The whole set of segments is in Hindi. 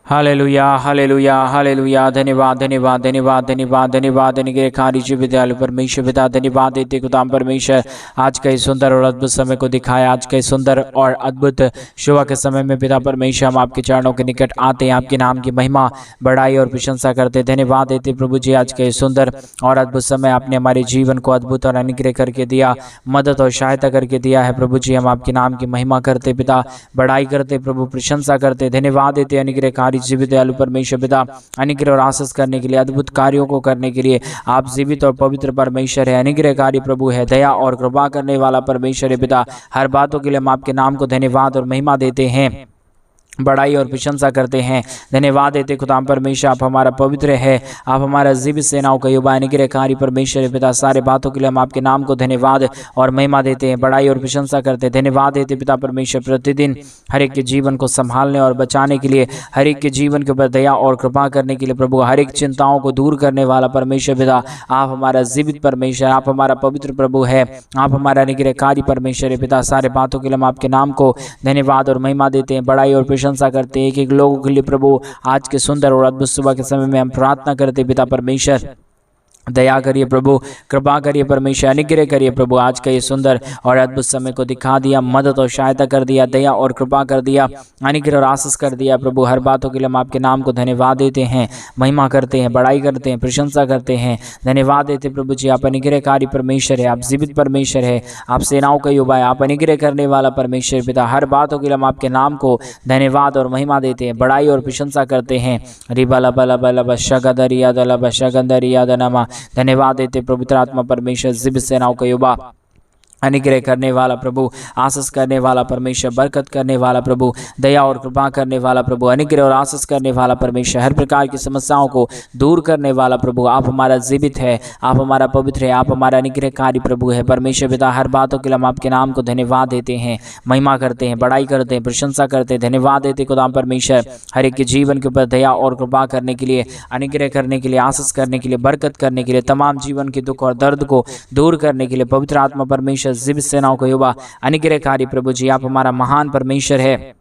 Hallelujah hallelujah hallelujah. धन्यवाद धन्यवाद धन्यवाद धन्यवाद धन्यवाद निगरकारी जी विद्यालय परमेश्वर पिता, धन्यवाद देते खुदाम परमेश्वर आज का इस सुंदर और अद्भुत समय को दिखाया। आज के सुंदर और अद्भुत सुबह के समय में पिता परमेश्वर हम आपके चरणों के निकट आते हैं, आपके नाम की महिमा बढ़ाई और प्रशंसा करते। धन्यवाद देते प्रभु जी आज के सुंदर और अद्भुत समय आपने हमारे जीवन को अद्भुत और अनुग्रह करके दिया, मदद और सहायता करके दिया है। प्रभु जी हम आपके नाम की महिमा करते पिता, बढ़ाई करते प्रभु, प्रशंसा करते। धन्यवाद देते अनुग्रहकारी जीवित दयालु परमेश्वर पिता, अनुग्रह और आशीष करने के लिए, अद्भुत कार्यों को करने के लिए आप जीवित और पवित्र परमेश्वर है, अनुग्रहकारी प्रभु है, दया और कृपा करने वाला परमेश्वर है पिता। हर बातों के लिए हम आपके नाम को धन्यवाद और महिमा देते हैं, बड़ाई और प्रशंसा करते हैं। धन्यवाद देते खुदाम परमेश्वर, आप हमारा पवित्र है, आप हमारा जीवित सेनाओं का युवा अनुग्रहकारी परमेश्वर पिता। सारे बातों के लिए हम आपके नाम को धन्यवाद और महिमा देते हैं, बड़ाई और प्रशंसा करते हैं। धन्यवाद देते पिता परमेश्वर, प्रतिदिन हर एक के जीवन को संभालने और बचाने के लिए, हर एक के जीवन के ऊपर दया और कृपा करने के लिए प्रभु, हर एक चिंताओं को दूर करने वाला परमेश्वर पिता, आप हमारा जीवित परमेश्वर, आप हमारा पवित्र प्रभु है, आप हमारा अनुग्रहकारी परमेश्वर पिता। सारे बातों के लिए हम आपके नाम को धन्यवाद और महिमा देते हैं, बड़ाई और प्रशंसा करते हैं। एक लोगों के लिए प्रभु आज के सुंदर और अद्भुत सुबह के समय में हम प्रार्थना करते पिता परमेश्वर, दया करिए प्रभु, कृपा करिए परमेश्वर, अनुग्रह करिए प्रभु। आज का ये सुंदर और अद्भुत समय को दिखा दिया, मदद और सहायता कर दिया, दया और कृपा कर दिया, अनुग्रह और आशीष कर दिया प्रभु। हर बातों के लिए हम आपके नाम को धन्यवाद देते हैं, महिमा करते हैं, बड़ाई करते हैं, प्रशंसा करते हैं। धन्यवाद देते प्रभु जी, आप अनुग्रहकारी परमेश्वर है, आप जीवित परमेश्वर है, आप सेनाओं का युवा है, आप अनुग्रह करने वाला परमेश्वर पिता। हर बातों के लिए हम आपके नाम को धन्यवाद और महिमा देते हैं, बड़ाई और प्रशंसा करते हैं। रिबला बला बला बशगदरिया दला बशगंदरिया दनमा। धन्यवाद देते पवित्र आत्मा परमेश्वर, जीवित सेनाओं का युवा, अनुग्रह करने वाला प्रभु, आशीष करने वाला परमेश्वर, बरकत करने वाला प्रभु, दया और कृपा करने वाला प्रभु, अनुग्रह और आशीष करने वाला परमेश्वर, हर प्रकार की समस्याओं को दूर करने वाला प्रभु। आप हमारा जीवित है, आप हमारा पवित्र है, आप हमारा अनुग्रहकारी प्रभु है परमेश्वर पिता। हर बातों के लिए हम आपके नाम को धन्यवाद देते हैं, महिमा करते हैं, बड़ाई करते हैं, प्रशंसा करते हैं। धन्यवाद देते खुदाम परमेश्वर, हर एक के जीवन के ऊपर दया और कृपा करने के लिए, अनुग्रह करने के लिए, आशीष करने के लिए, बरकत करने के लिए, तमाम जीवन के दुख और दर्द को दूर करने के लिए पवित्र आत्मा परमेश्वर, जीवित सेनाओं को युवा, अनुग्रहकारी प्रभु जी। आप हमारा महान परमेश्वर है,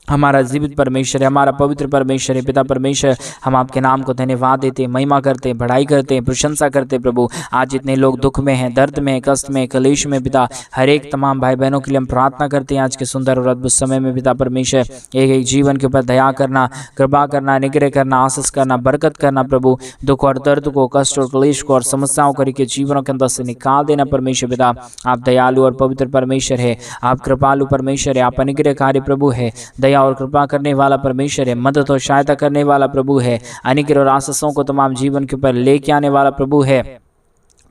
हमारा जीवित परमेश्वर है, हमारा पवित्र परमेश्वर है पिता परमेश्वर। हम आपके नाम को धन्यवाद देते हैं, महिमा करते हैं, बढ़ाई करते हैं, प्रशंसा करते हैं प्रभु। आज जितने लोग दुख में हैं, दर्द में, कष्ट में, कलेश में पिता, हर एक तमाम भाई बहनों के लिए हम प्रार्थना करते हैं आज के सुंदर और अद्भुत समय में पिता परमेश्वर। एक एक जीवन के ऊपर दया करना, कृपा करना, अनुग्रह करना, आशीष करना, बरकत करना प्रभु। दुख और दर्द को, कष्ट और क्लेश को और समस्याओं करके जीवनों के अंदर से निकाल देना परमेश्वर पिता। आप दयालु और पवित्र परमेश्वर है, आप कृपालु परमेश्वर है, आप अनुग्रहकारी प्रभु है, दया और कृपा करने वाला परमेश्वर है, मदद और सहायता करने वाला प्रभु है, अनुग्रह और आशीषों को तमाम जीवन के ऊपर लेके आने वाला प्रभु है,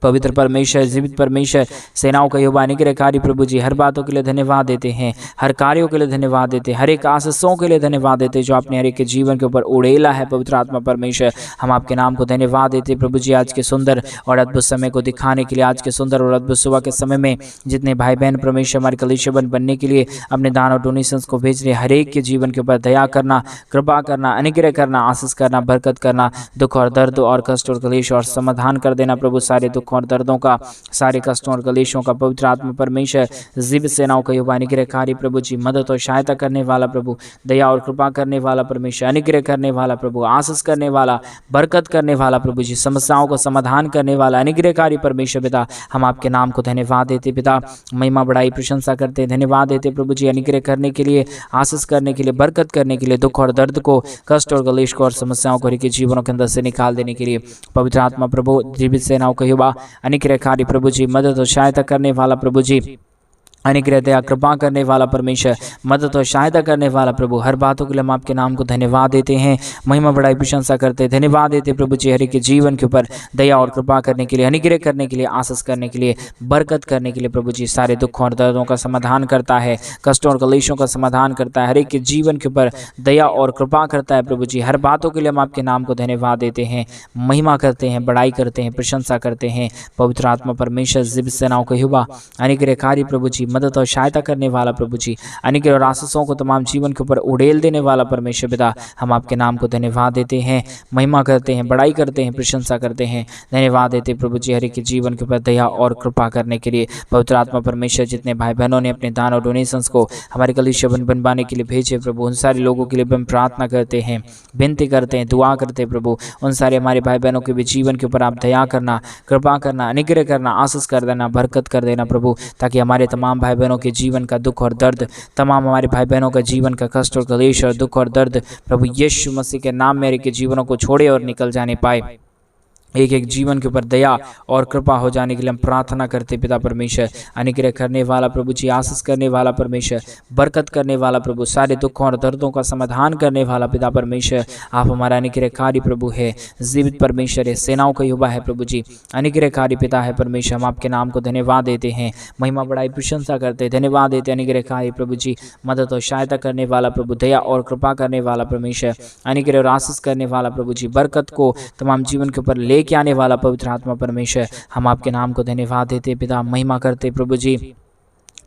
पवित्र परमेश्वर, जीवित परमेश्वर, सेनाओं का युवा, अनुग्रहकारी प्रभु जी। हर बातों के लिए धन्यवाद देते हैं, हर कार्यों के लिए धन्यवाद देते हैं, हर एक आशीषों के लिए धन्यवाद देते हैं जो आपने हर एक के जीवन के ऊपर उड़ेला है पवित्र आत्मा परमेश्वर। हम आपके नाम को धन्यवाद देते हैं प्रभु जी आज के सुंदर और अद्भुत समय को दिखाने के लिए। आज के सुंदर और अद्भुत सुबह के समय में जितने भाई बहन परमेश्वर हमारे कलीसिया बनने के लिए अपने दान और डोनेशंस को भेज रहे, हर एक के जीवन के ऊपर दया करना, कृपा करना, अनुग्रह करना, आशीष करना, बरकत करना, दुख और दर्द और कष्ट और कलेश और समाधान कर देना प्रभु। सारे दुख और दर्दों का, सारे कष्टों और कलेशों का पवित्र आत्मा परमेश्वर, जीवित सेनाओं का युवा, अनुग्रहकारी प्रभु जी, मदद और सहायता करने वाला प्रभु, दया और कृपा करने वाला परमेश्वर, अनुग्रह करने वाला प्रभु, आशीष करने वाला, बरकत करने वाला प्रभु जी, समस्याओं को समाधान करने वाला अनुग्रहकारी परमेश्वर पिता। हम आपके नाम को धन्यवाद देते पिता, महिमा बढ़ाई प्रशंसा करते, धन्यवाद देते प्रभु जी अनुग्रह करने के लिए, आशीष करने के लिए, बरकत करने के लिए, दुख और दर्द को, कष्ट और कलेश को और समस्याओं को के जीवनों के अंदर से निकाल देने के लिए पवित्र आत्मा प्रभु, जीवित सेनाओं का युवा, अनुग्रहकारी प्रभु जी, मदद और सहायता करने वाला प्रभु जी, अनुग्रह दया कृपा करने वाला परमेश्वर, मदद और सहायता करने वाला प्रभु। हर बातों के लिए हम आपके नाम को धन्यवाद देते हैं, महिमा बढ़ाई प्रशंसा करते हैं। धन्यवाद देते प्रभु जी हर एक के जीवन के ऊपर दया और कृपा करने के लिए, अनुग्रह करने के लिए, आशीष करने के लिए, बरकत करने के लिए प्रभु जी। सारे दुखों और दर्दों का समाधान करता है, कष्टों और कलेशों का समाधान करता है, हर एक के जीवन के ऊपर दया और कृपा करता है प्रभु जी। हर बातों के लिए हम आपके नाम को धन्यवाद देते हैं, महिमा करते हैं, बड़ाई करते हैं, प्रशंसा करते हैं। पवित्र आत्मा परमेश्वर, जीवित सेनाओं का युवा, अनुग्रहकारी प्रभु जी, मदद और सहायता करने वाला प्रभु जी, अनुग्रह और आशीषों को तमाम जीवन के ऊपर उड़ेल देने वाला परमेश्वर पिता, हम आपके नाम को धन्यवाद देते हैं, महिमा करते हैं, बड़ाई करते हैं, प्रशंसा करते हैं, धन्यवाद देते प्रभु जी हर एक के जीवन के ऊपर दया और कृपा करने के लिए। पवित्र आत्मा परमेश्वर, जितने भाई बहनों ने अपने दान और डोनेशंस को हमारे कलीसिया बनवाने के लिए भेजे प्रभु, उन सारे लोगों के लिए हम प्रार्थना करते हैं, विनती करते हैं, दुआ करते हैं प्रभु, उन सारे हमारे भाई बहनों के भी जीवन के ऊपर आप दया करना, कृपा करना, अनुग्रह करना, आशीष कर देना, बरकत कर देना प्रभु, ताकि हमारे तमाम भाई बहनों के जीवन का दुख और दर्द, तमाम हमारे भाई बहनों का जीवन का कष्ट और क्लेश और दुख और दर्द प्रभु यीशु मसीह के नाम मेरे के जीवनों को छोड़े और निकल जाने पाए। एक एक जीवन के ऊपर दया और कृपा हो जाने के लिए हम प्रार्थना करते पिता परमेश्वर। अनुग्रह करने वाला प्रभु जी, आशीष करने वाला परमेश्वर, बरकत करने वाला प्रभु, सारे दुखों और दर्दों का समाधान करने वाला पिता परमेश्वर, आप हमारा अनुग्रहकारी प्रभु है, जीवित परमेश्वर है, सेनाओं का युवा है प्रभु जी, अनुग्रहकारी पिता है परमेश्वर। हम आपके नाम को धन्यवाद देते हैं, महिमा बड़ाई प्रशंसा करते हैं, धन्यवाद देते हैं अनुग्रहकारी प्रभु जी, मदद और सहायता करने वाला प्रभु, दया और कृपा करने वाला परमेश्वर, अनुग्रह और आशीष करने वाला प्रभु जी, बरकत को तमाम जीवन के ऊपर ले के आने वाला पवित्र आत्मा परमेश्वर। हम आपके नाम को धन्यवाद देते पिता, महिमा करते प्रभु जी,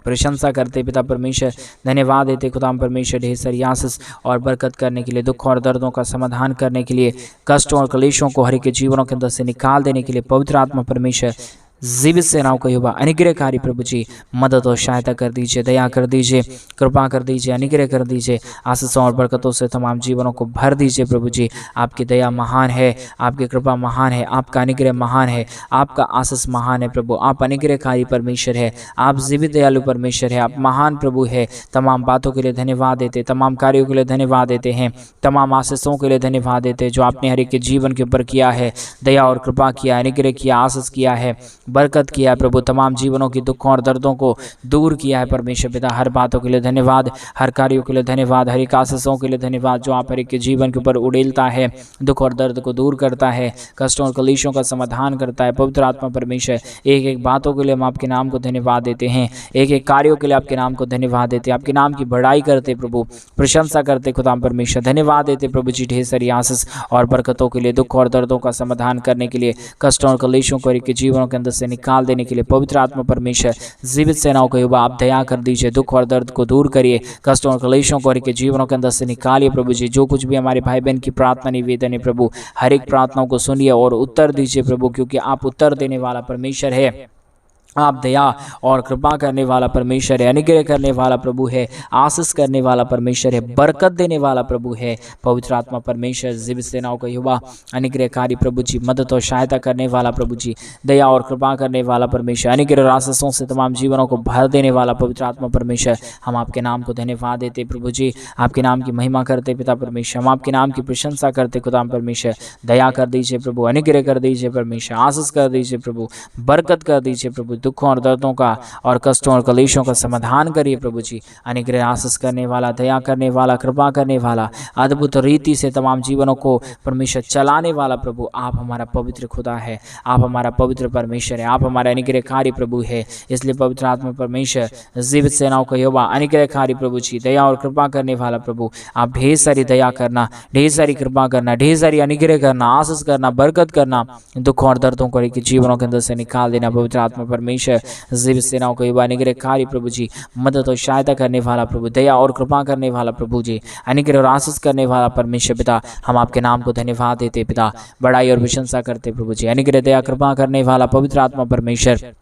प्रशंसा करते पिता परमेश्वर, धन्यवाद देते खुदा परमेश्वर, ढेर सारी आशीष और बरकत करने के लिए, दुख और दर्दों का समाधान करने के लिए, कष्टों और क्लेशों को हर एक के जीवनों के अंदर से निकाल देने के लिए पवित्र आत्मा परमेश्वर, जीवित सेनाओं का युवा, अनुग्रहकारी प्रभु जी, मदद और सहायता कर दीजिए, दया कर दीजिए, कृपा कर दीजिए, अनुग्रह कर दीजिए, आशीषों और बरकतों से तमाम जीवनों को भर दीजिए प्रभु जी। आपकी दया महान है, आपकी कृपा महान है, आपका अनुग्रह महान है, आपका आशीष महान है प्रभु। आप अनुग्रहकारी परमेश्वर है, आप जीवित दयालु परमेश्वर है, आप महान प्रभु है। तमाम बातों के लिए धन्यवाद देते, तमाम कार्यों के लिए धन्यवाद देते हैं, तमाम आशीषों के लिए धन्यवाद देते हैं जो आपने हर एक के जीवन के ऊपर किया है, दया और कृपा किया, अनुग्रह किया, आशीष किया है, बरकत किया है प्रभु, तमाम जीवनों की दुखों और दर्दों को दूर किया है परमेश्वर पिता। हर बातों के लिए धन्यवाद, हर कार्यों के लिए धन्यवाद, हर एक आशीषों के लिए धन्यवाद जो आप हर एक के जीवन के ऊपर उड़ेलता है, दुख और दर्द को दूर करता है, कष्टों और क्लेशों का समाधान करता है। पवित्र आत्मा परमेश्वर, एक एक बातों के लिए हम आपके नाम को धन्यवाद देते हैं, एक एक कार्यों के लिए आपके नाम को धन्यवाद देते हैं, आपके नाम की बड़ाई करते प्रभु, प्रशंसा करते खुदा परमेश्वर, धन्यवाद देते प्रभु जी ढेर सारी आशीष और बरकतों के लिए, दुख और दर्दों का समाधान करने के लिए, कष्टों और क्लेशों को हर एक के जीवनों के अंदर से निकाल देने के लिए पवित्र आत्मा परमेश्वर, जीवित सेनाओं का युवा, आप दया कर दीजिए, दुख और दर्द को दूर करिए, कष्टों और क्लेशों को हर एक के जीवनों के अंदर से निकालिए प्रभु जी। जो कुछ भी हमारे भाई बहन की प्रार्थना निवेदन है प्रभु, हर एक प्रार्थनाओं को सुनिए और उत्तर दीजिए प्रभु, क्योंकि आप उत्तर देने वाला परमेश्वर है, आप दया और कृपा करने वाला परमेश्वर है, अनुग्रह करने वाला प्रभु है, आशीष करने वाला परमेश्वर है, बरकत देने वाला प्रभु है। पवित्र आत्मा परमेश्वर, जीवित सेनाओं का युवा, अनुग्रहकारी प्रभु जी, मदद और सहायता करने वाला प्रभु जी, दया और कृपा करने वाला परमेश्वर, अनुग्रह और आशीषों से तमाम जीवनों को भर देने वाला पवित्र आत्मा परमेश्वर। हम आपके नाम को धन्यवाद देते प्रभु जी, आपके नाम की महिमा करते पिता परमेश्वर, हम आपके नाम की प्रशंसा करते खुदा परमेश्वर। दया कर दीजिए प्रभु, अनुग्रह कर दीजिए परमेश्वर, आशीष कर दीजिए प्रभु, बरकत कर दीजिए प्रभु, दुखों और दर्दों का और कष्टों और क्लेशों का समाधान करिए प्रभु जी। अनुग्रह, आशीष करने वाला, दया करने वाला, कृपा करने वाला, अद्भुत रीति से तमाम जीवनों को परमेश्वर चलाने वाला प्रभु, आप हमारा पवित्र खुदा है, आप हमारा पवित्र परमेश्वर है, आप हमारा अनुग्रहकारी प्रभु है। इसलिए पवित्र आत्मा परमेश्वर, जीवित सेनाओं का युवा, अनुग्रहकारी प्रभु जी, दया और कृपा करने वाला प्रभु, आप ढेर सारी दया करना, ढेर सारी कृपा करना, ढेर सारी अनुग्रह करना, आशीष करना, बरकत करना, दुखों और दर्दों को जीवनों के अंदर से निकाल देना। पवित्र आत्मा परमेश्वर, जीवित सेनाओं को युवा, अनुग्रहकारी प्रभु जी, मदद और सहायता करने वाला प्रभु, दया और कृपा करने वाला प्रभु जी, अनुग्रह और आशीष करने वाला परमेश्वर पिता, हम आपके नाम को धन्यवाद देते पिता, बड़ाई और प्रशंसा करते प्रभु जी। अनुग्रह, दया, कृपा करने वाला पवित्र आत्मा परमेश्वर,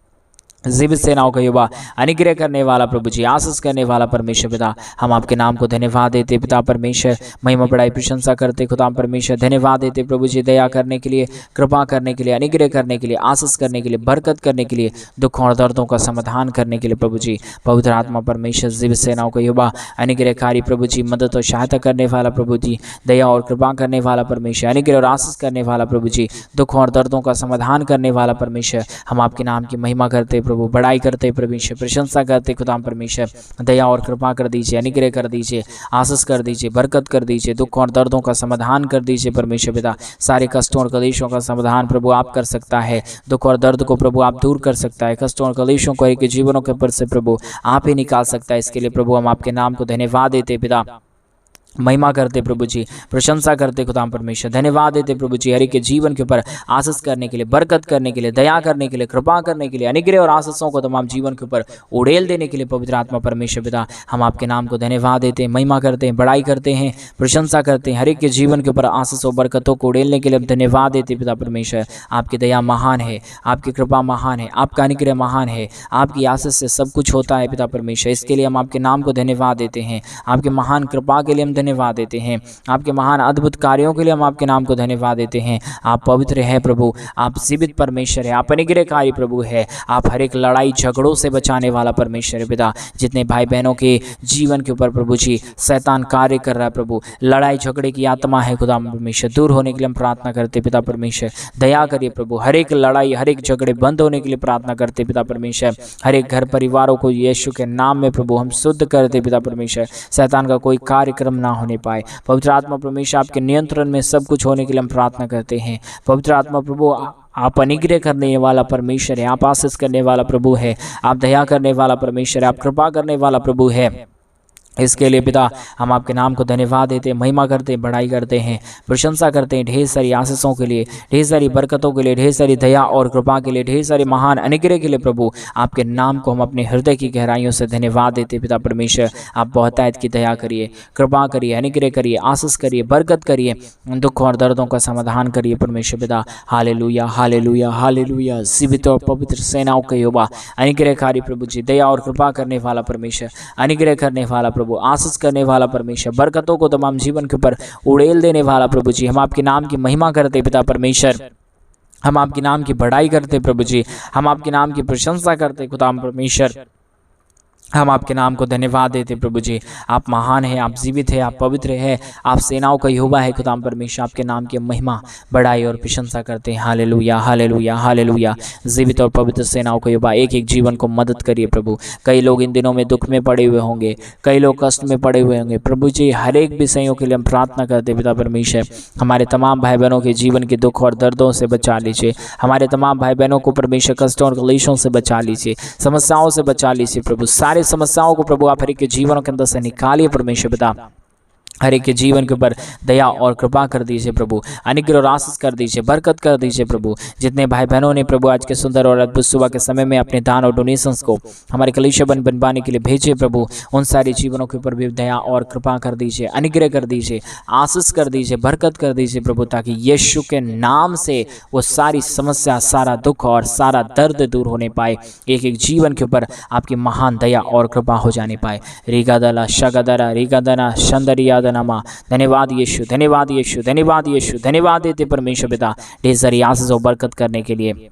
जीवित सेनाओं का युवा, अनुग्रह करने वाला प्रभु जी, आशीष करने वाला परमेश्वर पिता, हम आपके नाम को धन्यवाद देते पिता परमेश्वर, महिमा बड़ाई प्रशंसा करते खुदा परमेश्वर। धन्यवाद देते प्रभु जी, दया करने के लिए, कृपा करने के लिए, अनुग्रह करने के लिए, आशीष करने के लिए, बरकत करने के लिए, दुखों और दर्दों का समाधान करने के लिए प्रभु जी। पवित्र आत्मा परमेश्वर, जीवित सेनाओं का युवा, अनुग्रहकारी प्रभु जी, मदद और सहायता करने वाला प्रभु जी, दया और कृपा करने वाला परमेश्वर, अनुग्रह और आशीष करने वाला प्रभु जी, दुखों और दर्दों का समाधान करने वाला परमेश्वर। हम आपके नाम की महिमा करते प्रभु, बड़ाई करते परमेश्वर, प्रशंसा करते खुदा परमेश्वर। दया और कृपा कर दीजिए, अनुग्रह कर दीजिए, आशीष कर दीजिए, बरकत कर दीजिए, दुख और दर्दों का समाधान कर दीजिए परमेश्वर पिता। सारे कष्टों और क्लेशों का समाधान प्रभु आप कर सकता है, दुख और दर्द को प्रभु आप दूर कर सकता है, कष्टों और क्लेशों को एक जीवनों के ऊपर से प्रभु आप ही निकाल सकता है। इसके लिए प्रभु हम आपके नाम को धन्यवाद देते पिता, महिमा करते प्रभु जी, प्रशंसा करते खुदाम परमेश्वर, धन्यवाद देते प्रभु जी हर एक के जीवन के ऊपर आशीष करने के लिए, बरकत करने के लिए, दया करने के लिए, कृपा करने के लिए, अनुग्रह और आशीषों को तमाम जीवन के ऊपर उड़ेल देने के लिए पवित्र आत्मा परमेश्वर पिता हम आपके नाम को धन्यवाद देते हैं, महिमा करते हैं, बड़ाई करते हैं, प्रशंसा करते हैं, हर एक के जीवन के ऊपर आशीषों बरकतों को उड़ेलने के लिए धन्यवाद देते पिता परमेश्वर। आपकी दया महान है, आपकी कृपा महान है, आपका अनुग्रह महान है, आपकी आशीष से सब कुछ होता है पिता परमेश्वर। इसके लिए हम आपके नाम को धन्यवाद देते हैं, आपके महान कृपा के लिए हम धन्यवाद देते हैं, आपके महान अद्भुत कार्यों के लिए हम आपके नाम को धन्यवाद देते हैं। आप पवित्र हैं प्रभु, आप जीवित परमेश्वर है, आप अनुग्रहकारी प्रभु है, आप हर एक लड़ाई झगड़ों से बचाने वाला परमेश्वर है पिता। जितने भाई बहनों के जीवन के ऊपर प्रभु जी शैतान कार्य कर रहा है प्रभु, लड़ाई झगड़े की आत्मा है खुदा परमेश्वर, दूर होने के लिए हम प्रार्थना करते पिता परमेश्वर। दया करिए प्रभु, हर एक लड़ाई हर एक झगड़े बंद होने के लिए प्रार्थना करते पिता परमेश्वर। हर एक घर परिवारों को यीशु के नाम में प्रभु हम शुद्ध करते पिता परमेश्वर, शैतान का कोई कार्यक्रम ना होने पाए। पवित्र आत्मा परमेश्वर आपके नियंत्रण में सब कुछ होने के लिए हम प्रार्थना करते हैं। पवित्र आत्मा प्रभु आप अनुग्रह करने वाला परमेश्वर है, आप आशीष करने वाला प्रभु है, आप दया करने वाला परमेश्वर है, आप कृपा करने वाला प्रभु है। इसके लिए पिता हम आपके नाम को धन्यवाद देते हैं, महिमा करते हैं, बड़ाई करते हैं, प्रशंसा करते हैं ढेर सारी आशीषों के लिए, ढेर सारी बरकतों के लिए, ढेर सारी दया और कृपा के लिए, ढेर सारे महान अनुग्रह के लिए प्रभु आपके नाम को हम अपने हृदय की गहराइयों से धन्यवाद देते पिता परमेश्वर। आप बहुतायत की दया करिए, कृपा करिए, अनुग्रह करिए, आशीष करिए, बरकत करिए, दुख और दर्दों का समाधान करिए परमेश्वर पिता। Hallelujah hallelujah hallelujah. जीवित और पवित्र सेनाओं के यहोवा अनुग्रहकारी प्रभु जी, दया और कृपा करने वाला परमेश्वर, अनुग्रह करने वाला प्रभु, आशीष करने वाला परमेश्वर, बरकतों को तमाम जीवन के ऊपर उड़ेल देने वाला प्रभु जी, हम आपके नाम की महिमा करते पिता परमेश्वर, हम आपके नाम की बड़ाई करते प्रभु जी, हम आपके नाम की प्रशंसा करते खुदा परमेश्वर। हम आपके नाम को धन्यवाद देते प्रभु जी। आप महान हैं, आप जीवित हैं, आप पवित्र हैं, आप सेनाओं का यहोवा है खुदा परमेश्वर। आपके नाम की महिमा बड़ाई और प्रशंसा करते हैं। Hallelujah hallelujah hallelujah. जीवित और पवित्र सेनाओं का यहोवा, एक एक जीवन को मदद करिए प्रभु। कई लोग इन दिनों में दुख में पड़े हुए होंगे, कई लोग कष्ट में पड़े हुए होंगे प्रभु जी। हर एक विषयों के लिए हम प्रार्थना करते पिता परमेश्वर। हमारे तमाम भाई बहनों के जीवन के दुख और दर्दों से बचा लीजिए। हमारे तमाम भाई बहनों को परमेश्वर कष्टों और क्लेशों से बचा लीजिए, समस्याओं से बचा लीजिए प्रभु। सारे समस्याओं को प्रभु आप हर एक के जीवनों के अंदर से निकालिए परमेश्वर पिता। हर एक के जीवन के ऊपर दया और कृपा कर दीजिए प्रभु, अनुग्रह और आशीष कर दीजिए, बरकत कर दीजिए प्रभु। जितने भाई बहनों ने प्रभु आज के सुंदर और अद्भुत सुबह के समय में अपने दान और डोनेशंस को हमारे कलीसिया बनवाने के लिए भेजे प्रभु, उन सारे जीवनों के ऊपर भी दया और कृपा कर दीजिए, अनुग्रह कर दीजिए, आशीष कर दीजिए, बरकत कर दीजिए प्रभु, ताकि यीशु के नाम से वो सारी समस्या, सारा दुख और सारा दर्द दूर होने पाए। एक एक जीवन के ऊपर आपकी महान दया और कृपा हो जाने पाए। रीगादला शगदरा रीगादना शंदरिया नामा। धन्यवाद यीशु, धन्यवाद यीशु, धन्यवाद यीशु, धन्यवाद देते परमेश्वर पिता ढेर सारी आशीष और बरकत करने के लिए,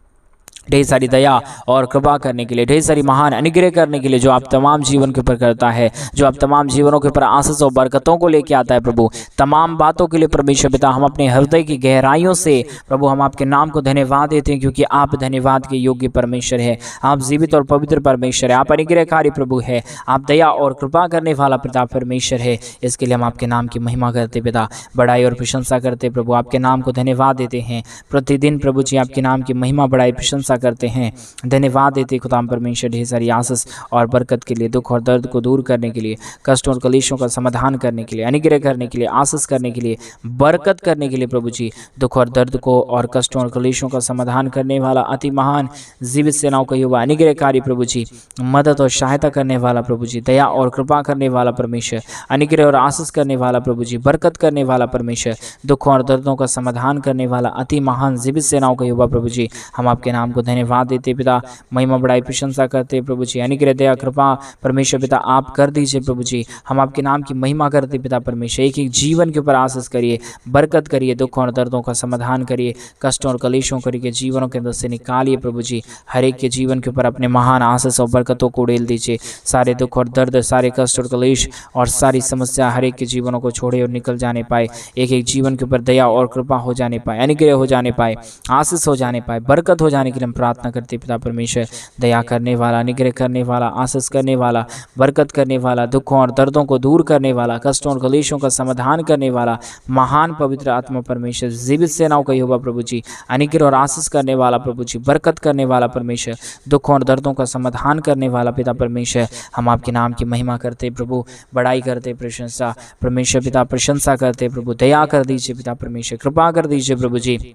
ढेर सारी दया और कृपा करने के लिए, ढेर सारी महान अनुग्रह करने के लिए जो आप तमाम जीवन के ऊपर करता है, जो आप तमाम जीवनों के ऊपर आशीष और बरकतों को लेके आता है प्रभु। तमाम बातों के लिए परमेश्वर पिता हम अपने हृदय की गहराइयों से प्रभु हम आपके नाम को धन्यवाद देते हैं, क्योंकि आप धन्यवाद के योग्य परमेश्वर है। आप जीवित और पवित्र परमेश्वर है, आप अनुग्रहकारी प्रभु है, आप दया और कृपा करने वाला पिता परमेश्वर है। इसके लिए हम आपके नाम की महिमा करते पिता, बड़ाई और प्रशंसा करते प्रभु, आपके नाम को धन्यवाद देते हैं। प्रतिदिन प्रभु जी आपके नाम की महिमा बड़ाई प्रशंसा करते हैं, धन्यवाद देते खुदाम परमेश्वर ढेर सारी आशीष और बरकत के लिए, दुख और दर्द को दूर करने के लिए, कष्ट और कलेशों का समाधान करने के लिए, अनुग्रह करने के लिए, आशीष करने के लिए, बरकत करने के लिए प्रभु जी। दुख और दर्द को और कष्टों और कलेशों का समाधान करने वाला अति महान जीवित सेनाओं का युवा अनुग्रहकारी प्रभु जी, मदद और सहायता करने वाला प्रभु जी, दया और कृपा करने वाला परमेश्वर, अनुग्रह और आशीष करने वाला प्रभु जी, बरकत करने वाला परमेश्वर, दुख और दर्दों का समाधान करने वाला अति महान जीवित सेनाओं का युवा प्रभु जी। हम आपके नाम को धन्यवाद देते पिता, महिमा बड़ाई प्रशंसा करते प्रभु जी। अनुग्रह दया कृपा परमेश्वर पिता आप कर दीजिए प्रभु जी। हम आपके नाम की महिमा करते पिता परमेश्वर। एक एक जीवन के ऊपर आशीष करिए, बरकत करिए, दुख और दर्दों का समाधान करिए, कष्टों और कलेशों करिए जीवनों के अंदर से निकालिए प्रभु जी। हर एक के जीवन के ऊपर अपने महान आशीष और बरकतों को उड़ेल दीजिए। सारे दुख और दर्द, सारे कष्ट और कलेश और सारी समस्या हर एक के जीवनों को छोड़े और निकल जाने पाए। एक एक जीवन के ऊपर दया और कृपा हो जाने पाए, अनुग्रह हो जाने पाए, आशीष हो जाने पाए, बरकत हो जाने के लिए प्रार्थना करते पिता परमेश्वर। दया करने वाला, अनुग्रह करने वाला, आशीष करने वाला, बरकत करने वाला, दुखों और दर्दों को दूर करने वाला, कष्टों और क्लेशों का समाधान करने वाला महान पवित्र आत्मा परमेश्वर, जीवित सेनाओं का यहोवा प्रभु जी, अनुग्रह और आशीष करने वाला प्रभु जी, बरकत करने वाला परमेश्वर, दुखों और दर्दों का समाधान करने वाला पिता परमेश्वर, हम आपके नाम की महिमा करते प्रभु, बड़ाई करते, प्रशंसा परमेश्वर पिता, प्रशंसा करते प्रभु। दया कर दीजिए पिता परमेश्वर, कृपा कर दीजिए प्रभु जी,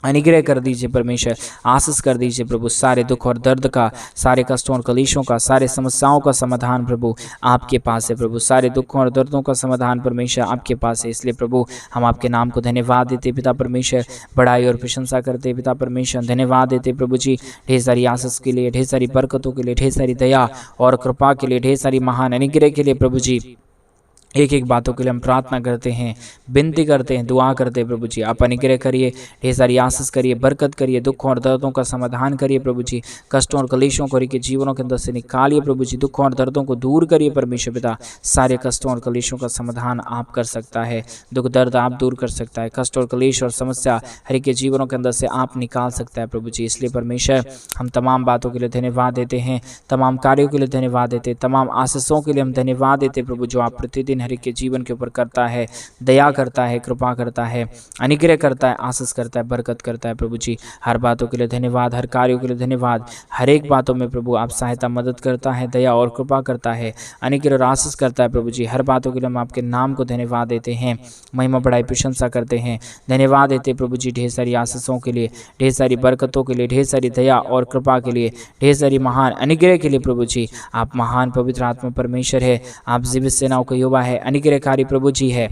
अनुग्रह कर दीजिए परमेश्वर, आशीष कर दीजिए प्रभु। सारे दुख और दर्द का, सारे कष्टों और कलेशों का, सारे समस्याओं का समाधान प्रभु आपके पास है प्रभु। सारे दुखों और दर्दों का समाधान परमेश्वर आपके पास है। इसलिए प्रभु हम आपके नाम को धन्यवाद देते पिता परमेश्वर, बड़ाई और प्रशंसा करते पिता परमेश्वर, धन्यवाद देते प्रभु जी ढेर सारी आशीष के लिए, ढेर सारी बरकतों के लिए, ढेर सारी दया और कृपा के लिए, ढेर सारी महान अनुग्रह के लिए प्रभु जी। एक एक बातों के लिए हम प्रार्थना करते हैं, विनती करते हैं, दुआ करते हैं प्रभु जी। आप अनुग्रह करिए, ढेर सारी आशीष करिए, बरकत करिए, दुखों और दर्दों का समाधान करिए प्रभु जी। कष्टों और कलेशों को के जीवनों के अंदर से निकालिए प्रभु जी। दुखों और दर्दों को दूर करिए परमेश्वर पिता। सारे कष्टों और कलेशों का समाधान आप कर सकता है, दुख दर्द आप दूर कर सकता है, कष्ट और कलेश और समस्या हर एक के जीवनों के अंदर से आप निकाल सकता है प्रभु जी। इसलिए परमेश्वर हम तमाम बातों के लिए धन्यवाद देते हैं, तमाम कार्यों के लिए धन्यवाद देते, तमाम आशीषों के लिए हम धन्यवाद देते प्रभु, जो आप प्रतिदिन हर एक के जीवन के ऊपर करता है, दया करता है, कृपा करता है, अनुग्रह करता है, आशीष करता है, बरकत करता है प्रभु जी। हर बातों के लिए धन्यवाद, हर कार्यों के लिए धन्यवाद। हर एक बातों में प्रभु आप सहायता मदद करता है, दया और कृपा करता है, अनुग्रह और आशीष करता है प्रभु जी। हर बातों के लिए हम आपके नाम को धन्यवाद देते हैं, महिमा बड़ाई प्रशंसा करते हैं, धन्यवाद देते प्रभु जी। ढेर सारी आशीषों के लिए, ढेर सारी बरकतों के लिए, ढेर सारी दया और कृपा के लिए, ढेर सारी महान अनुग्रह के लिए प्रभु जी। आप महान पवित्र आत्मा परमेश्वर है, आप जीवित सेनाओं का यहोवा है, अनुग्रहकारी प्रभु जी है,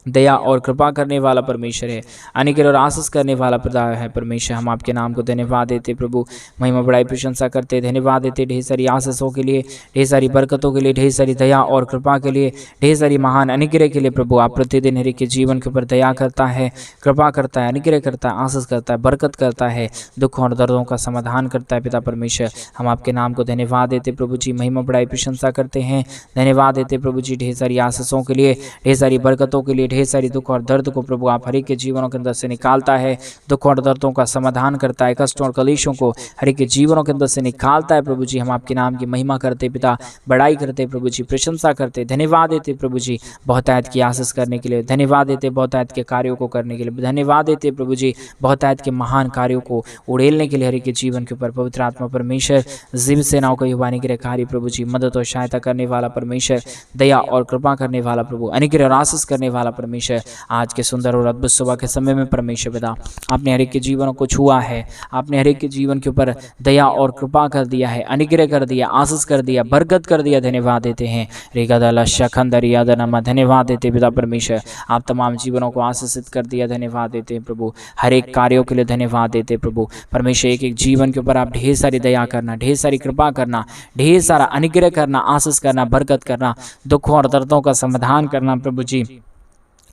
दया और कृपा करने वाला परमेश्वर है, अनुग्रह और आशीष करने वाला प्रदा है परमेश्वर। हम आपके नाम को धन्यवाद देते प्रभु, महिमा बड़ाई प्रशंसा करते, धन्यवाद देते ढेर सारी आशीषों के लिए, ढेर सारी बरकतों के लिए, ढेर सारी दया और कृपा के लिए, ढेर सारी महान अनुग्रह के लिए प्रभु। आप प्रतिदिन हर एक के जीवन के ऊपर दया करता है, कृपा करता है, अनुग्रह करता है, आशीष करता है, बरकत करता है, दुखों और दर्दों का समाधान करता है पिता परमेश्वर। हम आपके नाम को धन्यवाद देते प्रभु जी, महिमा बड़ाई प्रशंसा करते हैं, धन्यवाद देते प्रभु जी। ढेर सारी आशीषों के लिए, ढेर सारी बरकतों के लिए, ढेर सारी दुख और दर्द को प्रभु आप हर एक के जीवनों के अंदर से निकालता है, दुख और दर्दों का समाधान करता है, कष्टों और कलेशों को हर एक के जीवनों के अंदर से निकालता है प्रभु जी। हम आपके नाम की महिमा करते पिता, बड़ाई करते प्रभु जी, प्रशंसा करते, धन्यवाद देते प्रभु जी बहुतायत की आशीष करने के लिए, धन्यवाद देते बहुतायत के कार्यों को करने के लिए, धन्यवाद देते प्रभु जी बहुतायत के महान कार्यों को उड़ेलने के लिए हर एक के जीवन के ऊपर। पवित्र आत्मा परमेश्वर, जीवित सेनाओं का यहोवा अनुग्रहकारी प्रभु जी, मदद और सहायता करने वाला परमेश्वर, दया और कृपा करने वाला प्रभु, अनुग्रह और आशीष करने वाला परमेश्वर। आज के सुंदर और अद्भुत सुबह के समय में परमेश्वर पिता आपने हर एक के जीवनों को छुआ है, आपने हर एक के जीवन के ऊपर दया और कृपा कर दिया है, अनुग्रह कर दिया, आशीष कर दिया, बरकत कर दिया। धन्यवाद देते हैं धन्यवाद देते पिता परमेश्वर, आप तमाम जीवनों को आशीषित कर दिया। धन्यवाद देते हैं प्रभु, हर एक कार्यों के लिए धन्यवाद देते प्रभु परमेश्वर। एक एक जीवन के ऊपर आप ढेर सारी दया करना, ढेर सारी कृपा करना, ढेर सारा अनुग्रह करना, आशीष करना, बरकत करना, दुखों और दर्दों का समाधान करना प्रभु जी,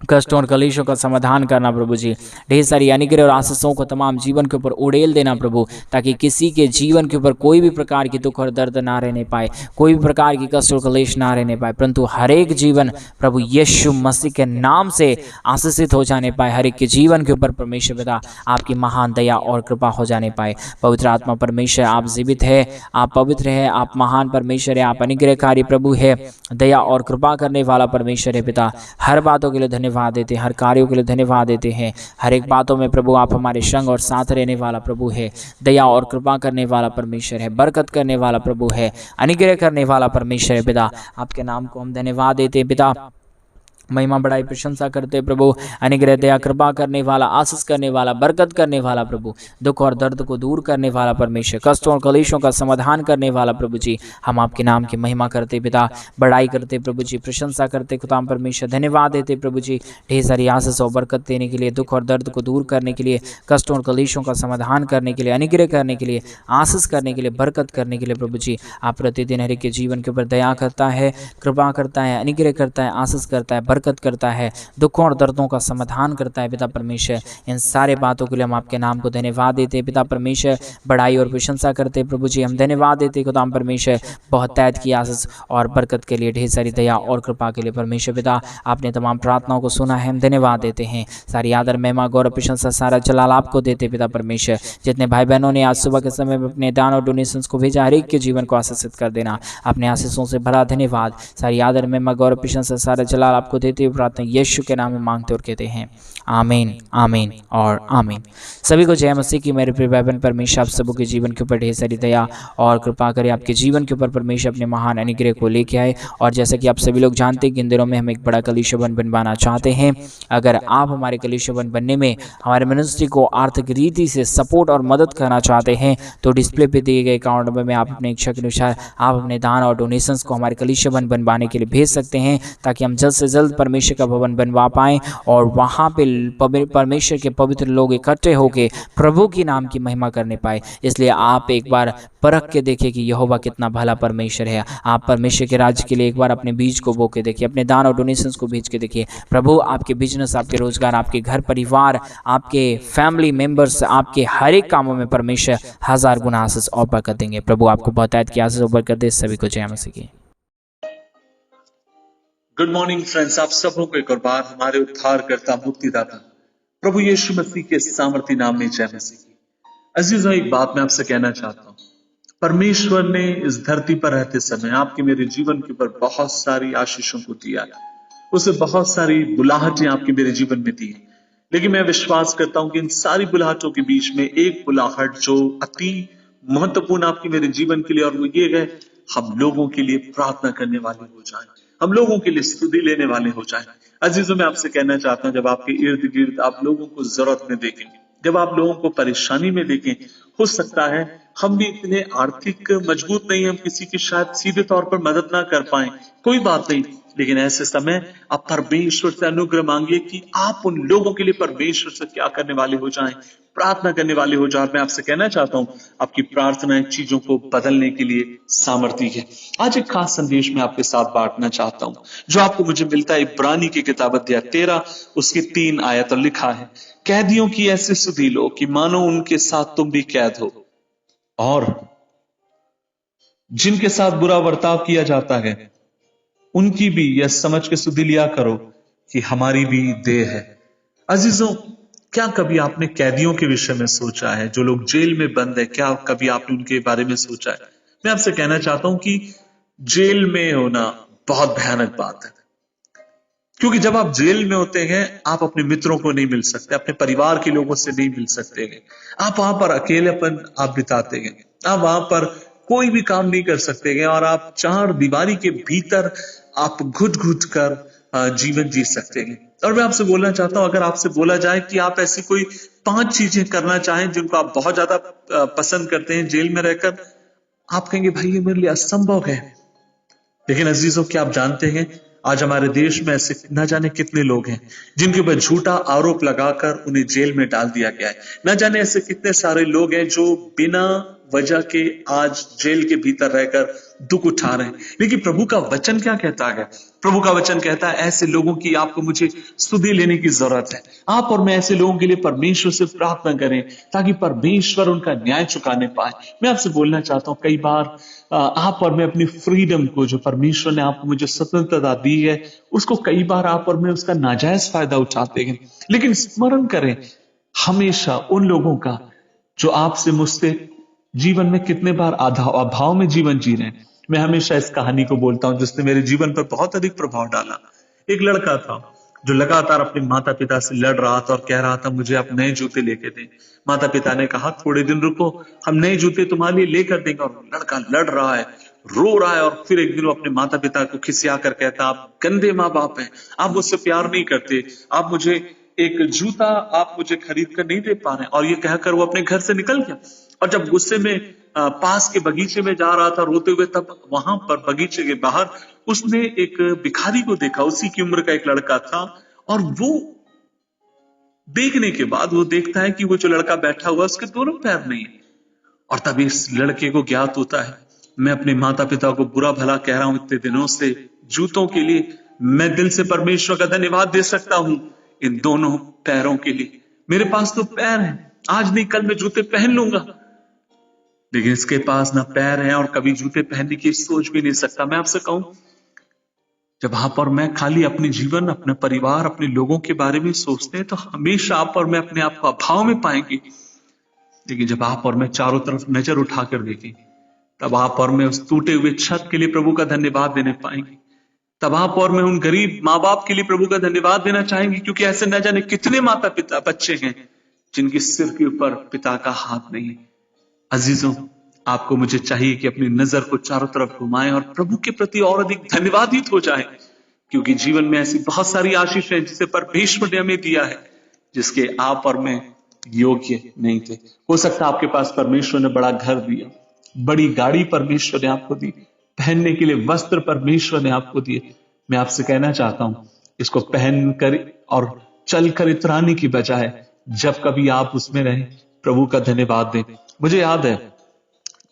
कष्टों और कलेशों का समाधान करना प्रभु जी। ढेर सारी अनुग्रह और आशीषों को तमाम जीवन के ऊपर उड़ेल देना प्रभु, ताकि किसी के जीवन के ऊपर कोई भी प्रकार की दुख और दर्द ना रहने पाए, कोई भी प्रकार की कष्ट और कलेश ना रहने पाए, परंतु हर एक जीवन प्रभु यीशु मसीह के नाम से आशीषित हो जाने पाए। हर एक के जीवन के ऊपर परमेश्वर पिता आपकी महान दया और कृपा हो जाने पाए। पवित्र आत्मा परमेश्वर, आप जीवित है, आप पवित्र है, आप महान परमेश्वर है, आप अनुग्रहकारी प्रभु है, दया और कृपा करने वाला परमेश्वर है पिता। हर बातों के लिए धन्यवाद देते हैं, हर कार्यों के लिए धन्यवाद देते हैं। हर एक बातों में प्रभु आप हमारे संग और साथ रहने वाला प्रभु है, दया और कृपा करने वाला परमेश्वर है, बरकत करने वाला प्रभु है, अनुग्रह करने वाला परमेश्वर है पिता। आपके नाम को हम धन्यवाद देते हैं पिता, महिमा बड़ाई प्रशंसा करते प्रभु। अनुग्रह दया कृपा करने वाला, आशीष करने वाला, बरकत करने वाला प्रभु, दुख और दर्द को दूर करने वाला परमेश्वर, कष्टों और कलेशों का समाधान करने वाला प्रभु जी। हम आपके नाम की महिमा करते पिता, बड़ाई करते प्रभु जी, प्रशंसा करते खुदाम परमेश्वर। धन्यवाद देते प्रभु जी ढेर सारी आशीष और बरकत देने के लिए, दुख और दर्द को दूर करने के लिए, कष्टों और कलेशों का समाधान करने के लिए, अनुग्रह करने के लिए, आशीष करने के लिए, बरकत करने के लिए प्रभु जी। आप प्रतिदिन हर एक के जीवन के ऊपर दया करता है, कृपा करता है, अनुग्रह करता है, आशीष करता है, बरकत करता है, दुखों और दर्दों का समाधान करता है पिता परमेश्वर। इन सारे बातों के लिए हम आपके नाम को धन्यवाद देते हैं पिता परमेश्वर, बड़ाई और प्रशंसा करते हैं प्रभु जी। हम धन्यवाद देते हैं खुदा परमेश्वर बहुत तैद की आशीष और बरकत के लिए, ढेर सारी दया और कृपा के लिए परमेश्वर पिता। आपने तमाम प्रार्थनाओं को सुना है, हम धन्यवाद देते हैं। सारी आदर महिमा गौरव प्रशंसा सारा जलाल आपको देते पिता परमेश्वर। जितने भाई बहनों ने आज सुबह के समय में अपने दान और डोनेशंस को भेजा, हर एक के जीवन को आशीषित कर देना, अपने आशीषों से भरा धन्यवाद। सारी आदर महिमा गौरव प्रशंसा सारा जलाल आपको देते हुए प्रार्थना यीशु के नाम में मांगते और कहते हैं आमीन, आमीन और आमीन। सभी को जय मसीह की। मेरे प्रिय भाई बहन, परमेश्वर आप सबों के जीवन के ऊपर ढेर सारी दया और कृपा करे, आपके जीवन के ऊपर परमेश्वर अपने महान अनुग्रह को लेके आए। और जैसा कि आप सभी लोग जानते हैं कि इन दिनों में हम एक बड़ा कलीसिया भवन बनवाना चाहते हैं। अगर आप हमारे कलीसिया भवन बनने में हमारे मिनिस्ट्री को आर्थिक रीति से सपोर्ट और मदद करना चाहते हैं तो डिस्प्ले पे दिए गए अकाउंट नंबर में आप अपने इच्छा के अनुसार आप अपने दान और डोनेशंस को हमारे कलीसिया भवन बनवाने के लिए भेज सकते हैं, ताकि हम जल्द से जल्द परमेश्वर का भवन बनवा पाएं और वहाँ पे परमेश्वर के पवित्र लोग इकट्ठे होकर प्रभु की नाम की महिमा करने पाए। इसलिए आप एक बार परख के देखिए कि यहोवा कितना भला परमेश्वर है। आप परमेश्वर के राज्य के लिए एक बार अपने बीज को बो के देखिए, अपने दान और डोनेशंस को भेज के देखिए। प्रभु आपके बिजनेस, आपके रोजगार, आपके घर परिवार, आपके फैमिली मेंबर्स, आपके हर एक कामों में परमेश्वर 1000 गुना आशीष और बरकत देंगे। प्रभु आपको बहुत की आशीष और बरकत दे। सभी को जय मसीह की। गुड मॉर्निंग फ्रेंड्स, आप सबों को एक और बार हमारे उद्धारकर्ता मुक्तिदाता प्रभु यीशु मसीह के सामर्थी नाम में जय मसीह की। अजीजों, एक बात मैं आपसे कहना चाहता हूँ, परमेश्वर ने इस धरती पर रहते समय आपके मेरे जीवन के ऊपर बहुत सारी आशीषों को दिया है, उसे बहुत सारी बुलाहटें आपके मेरे जीवन में दी है। लेकिन मैं विश्वास करता हूं कि इन सारी बुलाहटों के बीच में एक बुलाहट जो अति महत्वपूर्ण आपके मेरे जीवन के लिए, और वो ये है, हम लोगों के लिए प्रार्थना करने वाले हो जाएं, हम लोगों के लिए स्तुति लेने वाले हो जाएं। अजीजों, मैं आपसे कहना चाहता हूं, जब आपके इर्द गिर्द आप लोगों को जरूरत में देखें, जब आप लोगों को परेशानी में देखें, हो सकता है हम भी इतने आर्थिक मजबूत नहीं, हम किसी की शायद सीधे तौर पर मदद ना कर पाए, कोई बात नहीं, लेकिन ऐसे समय आप परमेश्वर से अनुग्रह मांगिए कि आप उन लोगों के लिए परमेश्वर से क्या करने वाले हो जाएं, प्रार्थना करने वाले हो जाएं। मैं आपसे कहना चाहता हूं, आपकी प्रार्थनाएं चीजों को बदलने के लिए सामर्थी है। आज एक खास संदेश में आपके साथ बांटना चाहता हूं, जो आपको मुझे मिलता है इब्रानी की किताब अध्याय 13 उसकी 3 आयत, लिखा है, कैदियों की ऐसी सुधि लो कि मानो उनके साथ तुम भी कैद हो, और जिनके साथ बुरा बर्ताव किया जाता है उनकी भी यह समझ के सुधि लिया करो कि हमारी भी देह है। अजीजों, क्या कभी आपने कैदियों के विषय में सोचा है? जो लोग जेल में बंद है, क्या कभी आपने उनके बारे में सोचा है? मैं आपसे कहना चाहता हूं कि जेल में होना बहुत भयानक बात है, क्योंकि जब आप जेल में होते हैं आप अपने मित्रों को नहीं मिल सकते, अपने परिवार के लोगों से नहीं मिल सकते हैं, आप वहां पर अकेलेपन आप बिताते हैं, आप वहां पर कोई भी काम नहीं कर सकते हैं, और आप 4 दीवारी के भीतर आप घुट घुट कर जीवन जी सकते हैं। और मैं आपसे बोलना चाहता हूं, अगर आपसे बोला जाए कि आप ऐसी कोई 5 चीजें करना चाहें जिनको आप बहुत ज्यादा पसंद करते हैं जेल में रहकर, आप कहेंगे भाई ये मेरे लिए असंभव है। लेकिन अजीजों, क्या आप जानते हैं आज हमारे देश में ऐसे न जाने कितने लोग हैं जिनके ऊपर झूठा आरोप लगाकर उन्हें जेल में डाल दिया गया है। न जाने ऐसे कितने सारे लोग हैं जो बिना वजह के आज जेल के भीतर रहकर दुख उठा रहे हैं। लेकिन प्रभु का वचन क्या कहता है? प्रभु का वचन कहता है, ऐसे लोगों की आपको मुझे स्तुति लेने की जरूरत है। आप और मैं ऐसे लोगों के लिए परमेश्वर से प्रार्थना करें ताकि परमेश्वर उनका न्याय चुकाने पाए। मैं आपसे बोलना चाहता हूं, कई बार आप और मैं अपनी फ्रीडम को, जो परमेश्वर ने आपको मुझे स्वतंत्रता दी है, उसको कई बार आप और मैं उसका नाजायज फायदा उठाते हैं। लेकिन स्मरण करें हमेशा उन लोगों का जो आपसे मुझसे जीवन में कितने बार अभाव में जीवन जी रहे हैं। मैं हमेशा इस कहानी को बोलता हूं जिसने मेरे जीवन पर बहुत अधिक प्रभाव डाला। एक लड़का था जो लगातार अपने माता पिता से लड़ रहा था और कह रहा था, मुझे आप नए जूते लेके दें। माता पिता ने कहा, थोड़े दिन रुको, हम नए जूते तुम्हारे लिए लेकर देंगे। और लड़का लड़ रहा है, रो रहा है, और फिर एक दिन वो अपने माता पिता को खिसिया कर कहता, आप गंदे माँ बाप हैं, आप मुझसे प्यार नहीं करते, आप मुझे एक जूता आप मुझे खरीद कर नहीं दे पा रहे। और ये कहकर वो अपने घर से निकल गया। और जब गुस्से में पास के बगीचे में जा रहा था रोते हुए, तब वहां पर बगीचे के बाहर उसने एक भिखारी को देखा। उसी की उम्र का एक लड़का था, और वो देखने के बाद वो देखता है कि वो जो लड़का बैठा हुआ उसके दोनों पैर नहीं है। और तब इस लड़के को ज्ञात होता है, मैं अपने माता पिता को बुरा भला कह रहा हूं इतने दिनों से जूतों के लिए, मैं दिल से परमेश्वर का धन्यवाद दे सकता हूं इन दोनों पैरों के लिए। मेरे पास तो पैर हैं, आज नहीं कल मैं जूते पहन लूंगा, लेकिन इसके पास ना पैर हैं और कभी जूते पहनने की सोच भी नहीं सकता। मैं आपसे कहूं, जब आप और मैं खाली अपने जीवन, अपने परिवार, अपने लोगों के बारे में सोचते हैं तो हमेशा आप और मैं अपने आप को अभाव में पाएंगे। लेकिन जब आप और मैं चारों तरफ नजर उठाकर देखें, तब आप और मैं उस टूटे हुए छत के लिए प्रभु का धन्यवाद देने पाएंगे। तब आप और मैं उन गरीब माँ बाप के लिए प्रभु का धन्यवाद देना चाहेंगे, क्योंकि ऐसे न जाने कितने माता पिता बच्चे हैं जिनके सिर के ऊपर पिता का हाथ नहीं है। अजीजों, आपको मुझे चाहिए कि अपनी नजर को चारों तरफ घुमाएं और प्रभु के प्रति और अधिक धन्यवादित हो जाएं, क्योंकि जीवन में ऐसी बहुत सारी आशीष है जिसे परमेश्वर ने हमें दिया है, जिसके आप और मैं योग्य नहीं थे। हो सकता है आपके पास परमेश्वर ने बड़ा घर दिया, बड़ी गाड़ी परमेश्वर ने आपको दी, पहनने के लिए वस्त्र परमेश्वर ने आपको दिए। मैं आपसे कहना चाहता हूं, इसको पहनकर और चलकर इतराने की बजाय जब कभी आप उसमें रहें, प्रभु का धन्यवाद दें। मुझे याद है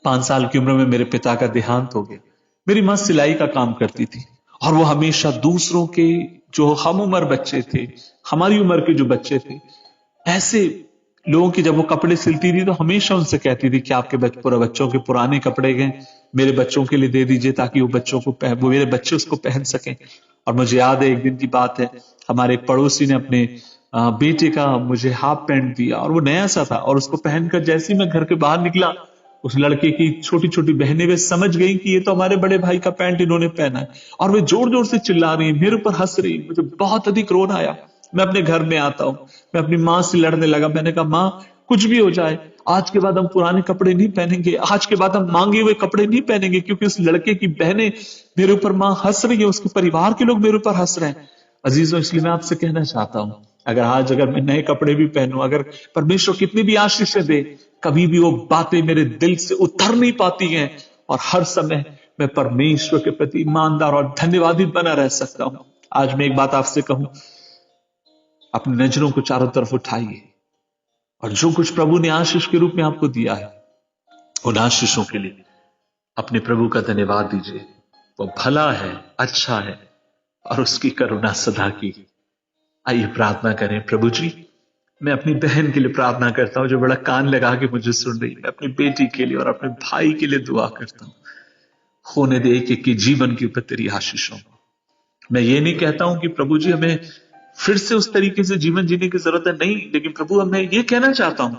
5 साल की उम्र में मेरे पिता का देहांत हो गया। मेरी मां सिलाई का काम करती थी और वो हमेशा दूसरों के, जो हम उम्र बच्चे थे, हमारी उम्र के जो बच्चे थे, ऐसे लोगों की जब वो कपड़े सिलती थी तो हमेशा उनसे कहती थी कि आपके बच्चों के पुराने कपड़े गए, मेरे बच्चों के लिए दे दीजिए ताकि वो मेरे बच्चे उसको पहन सकें। और मुझे याद है एक दिन की बात है, हमारे एक पड़ोसी ने अपने बेटे का मुझे हाफ पैंट दिया और वो नया सा था, और उसको पहनकर जैसे ही मैं घर के बाहर निकला, उस लड़के की छोटी छोटी बहनें वे समझ गई कि ये तो हमारे बड़े भाई का पैंट इन्होंने पहना है, और वे जोर जोर से चिल्ला रही है, मेरे ऊपर हंस रही। मुझे बहुत अधिक रोना आया। मैं अपने घर में आता हूं, मैं अपनी मां से लड़ने लगा। मैंने कहा, मां कुछ भी हो जाए, आज के बाद हम पुराने कपड़े नहीं पहनेंगे, आज के बाद हम मांगे हुए कपड़े नहीं पहनेंगे, क्योंकि उस लड़के की बहनें मेरे ऊपर, मां हंस रही है, उसके परिवार के लोग मेरे ऊपर हंस रहे हैं। अजीजों, इसलिए मैं आपसे कहना चाहता हूं, अगर मैं नए कपड़े भी पहनूं, अगर परमेश्वर कितनी भी आशीषें दे, कभी भी वो बातें मेरे दिल से उतर नहीं पाती हैं, और हर समय मैं परमेश्वर के प्रति ईमानदार और धन्यवादित बना रह सकता हूं। आज मैं एक बात आपसे कहूं, अपनी नजरों को चारों तरफ उठाइए और जो कुछ प्रभु ने आशीष के रूप में आपको दिया है, उन आशीषों के लिए अपने प्रभु का धन्यवाद दीजिए। वो भला है, अच्छा है, और उसकी करुणा सदा की। आइए प्रार्थना करें। प्रभु जी, मैं अपनी बहन के लिए प्रार्थना करता हूं जो बड़ा कान लगा के मुझे सुन रही है। मैं अपनी बेटी के लिए और अपने भाई के लिए दुआ करता हूं। होने दे कि जीवन के ऊपर तेरी आशीषों। मैं ये नहीं कहता हूं कि प्रभु जी हमें फिर से उस तरीके से जीवन जीने की जरूरत है, नहीं, लेकिन प्रभु मैं ये कहना चाहता हूं,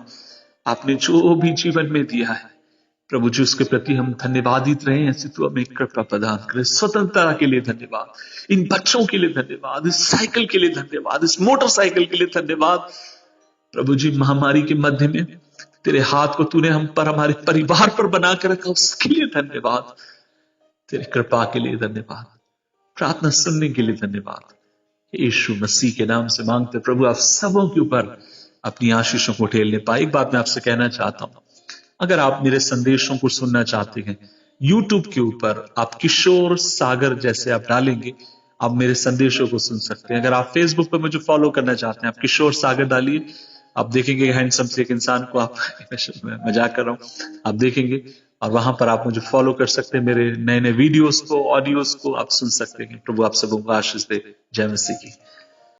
आपने जो भी जीवन में दिया है प्रभु जी, उसके प्रति हम धन्यवादित रहे। ऐसे तो हमें कृपा प्रदान करें। स्वतंत्रता के लिए धन्यवाद, इन बच्चों के लिए धन्यवाद, इस साइकिल के लिए धन्यवाद, इस मोटरसाइकिल के लिए धन्यवाद। प्रभु जी, महामारी के मध्य में तेरे हाथ को तूने हम पर, हमारे परिवार पर बना कर रखा, उसके लिए धन्यवाद। तेरी कृपा के लिए धन्यवाद, प्रार्थना सुनने के लिए धन्यवाद। यीशु मसीह के नाम से मांगते प्रभु, आप सबों के ऊपर अपनी आशीषों को ढेलने पाए। एक बात मैं आपसे कहना चाहता हूं, अगर आप मेरे संदेशों को सुनना चाहते हैं, YouTube के ऊपर आप किशोर सागर जैसे आप डालेंगे, आप मेरे संदेशों को सुन सकते हैं। अगर आप Facebook पर मुझे फॉलो करना चाहते हैं, आप किशोर सागर डालिए, आप देखेंगे हैंडसम से एक इंसान को, आप मजाक कर रहा हूं, आप देखेंगे, और वहां पर आप मुझे फॉलो कर सकते हैं। मेरे नए नए वीडियोस को, ऑडियोस को आप सुन सकते हैं। प्रभु आप सबों को आशीष दे। जय मसीह की।